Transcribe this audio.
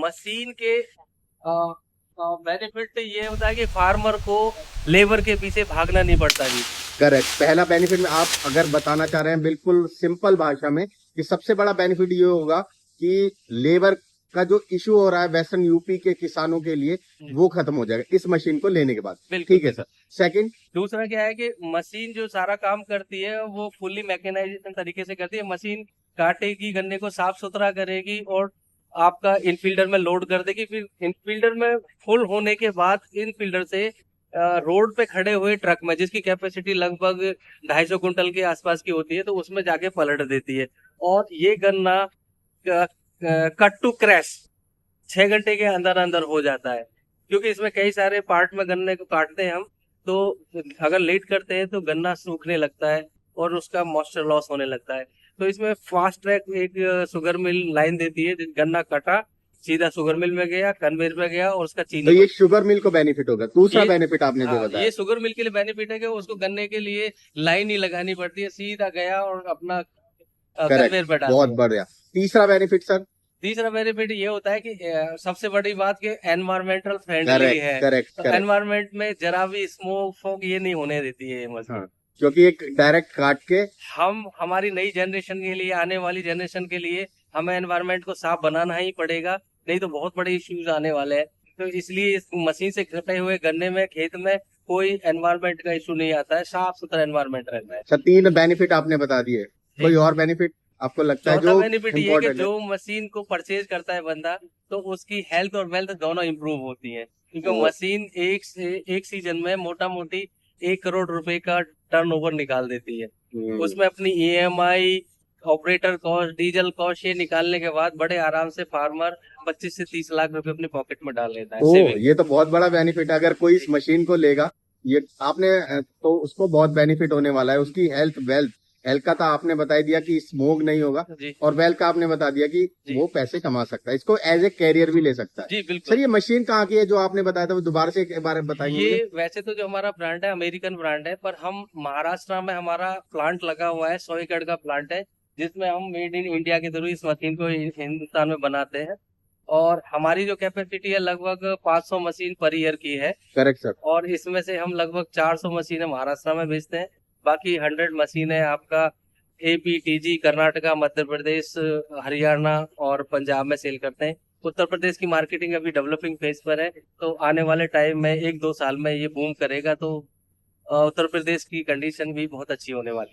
Machine के benefit ये होता है कि फार्मर को लेबर के पीछे भागना नहीं पड़ता जी। करेक्ट। पहला बेनिफिट में आप अगर बताना चाह रहे हैं बिल्कुल सिंपल भाषा में कि सबसे बड़ा बेनिफिट ये होगा कि लेबर का जो इशू हो रहा है वेस्टर्न यूपी के किसानों के लिए वो खत्म हो जाएगा इस मशीन को लेने के बाद। बिल्कुल ठीक है सर। सेकंड, दूसरा क्या है कि मशीन जो सारा काम करती है वो फुल्ली मैकेनाइजेशन तरीके से करती है। मशीन काटेगी, गन्ने को साफ सुथरा करेगी और आपका इनफील्डर में लोड कर देगी। फिर इनफील्डर में फुल होने के बाद इनफील्डर से रोड पे खड़े हुए ट्रक में, जिसकी कैपेसिटी लगभग 250 कुंटल के आसपास की होती है, तो उसमें जाके पलट देती है। और ये गन्ना कट टू क्रैश 6 घंटे के अंदर अंदर हो जाता है, क्योंकि इसमें कई सारे पार्ट में गन्ने को काटते हैं हम। तो अगर लेट करते हैं तो गन्ना सूखने लगता है और उसका मॉइस्चर लॉस होने लगता है। तो इसमें फास्ट ट्रैक एक शुगर मिल लाइन देती है, गन्ना कटा सीधा शुगर मिल में गया, कन्वेयर पे गया और उसका तो चीनी ये शुगर मिल को बेनिफिट होगा। दूसरा बेनिफिट आपने जो हाँ, बताया, ये शुगर मिल के लिए बेनिफिट है कि उसको गन्ने के लिए लाइन ही लगानी पड़ती है, सीधा गया और अपना करेक्ट, कन्वेयर पे डाल बहुत दिया। बढ़िया। तीसरा बेनिफिट सर। तीसरा बेनिफिट ये होता है कि सबसे बड़ी बात कि एनवायरमेंटल फ्रेंडली करेक्ट है। करेक्ट तो करेक्ट। एनवायरमेंट में जरा भी स्मोक फोक ये नहीं होने देती है ये मशीन। हाँ, क्योंकि एक डायरेक्ट काट के हम हमारी नई जनरेशन के लिए, आने वाली जनरेशन के लिए हमें एनवायरमेंट को साफ बनाना ही पड़ेगा, नहीं तो बहुत बड़े इश्यूज आने वाले हैं। तो इसलिए इस मशीन से कटे हुए गन्ने में, खेत में कोई एनवायरमेंट का इशू नहीं आता है, साफ सुथरा एनवायरमेंट रहता है। सर 3 बेनिफिट आपने बता दिए, कोई जी। और बेनिफिट आपको लगता है चौथा जो बेनिफिट ये है कि इम्पोर्टेंट है? जो मशीन को परचेज करता है बंदा, तो उसकी हेल्थ और वेल्थ दोनों इंप्रूव होती है, क्योंकि वो मशीन एक सीजन में मोटा मोटी 1 करोड़ रुपए का टर्नओवर निकाल देती है। उसमें अपनी EMI, operator cost, diesel cost ये निकालने के बाद बड़े आराम से फार्मर 25 से 30 लाख रुपए अपने पॉकेट में डाल लेता है, ओ, सेविंग। ये तो बहुत बड़ा बेनिफिट है। अगर कोई इस मशीन को लेगा ये आपने तो उसको बहुत बेनिफिट होने वाला है। उसकी हेल्थ वेल्थ, हेल्थ का तो आपने बता ही दिया कि स्मोक नहीं होगा, जी और वेल्थ का आपने बता दिया कि जी वो पैसे कमा सकता है, इसको एज ए कैरियर भी ले सकता है। जी सर बिल्कुल। ये मशीन कहाँ की है जो आपने बताया था, वो दोबारा से एक बार बताएंगे ये मुझे? वैसे तो जो हमारा ब्रांड है अमेरिकन ब्रांड है, पर हम महाराष्ट्र में हमारा प्लांट लगा हुआ है, 100 एकड़ का प्लांट है, जिसमें हम मेड इन इंडिया के थ्रू इस मशीन को हिंदुस्तान में बनाते हैं। और हमारी जो कैपेसिटी है लगभग 500 मशीन पर ईयर की है। Correct sir. और इसमें से हम लगभग 400 मशीनें महाराष्ट्र में बेचते हैं, बाकी 100 मशीनें आपका एपी, टीजी, कर्नाटका, मध्य प्रदेश, हरियाणा और पंजाब में सेल करते हैं। उत्तर प्रदेश की मार्केटिंग अभी डेवलपिंग फेज पर है, तो आने वाले टाइम में 1-2 साल में ये बूम करेगा, तो उत्तर प्रदेश की कंडीशन भी बहुत अच्छी होने वाली है।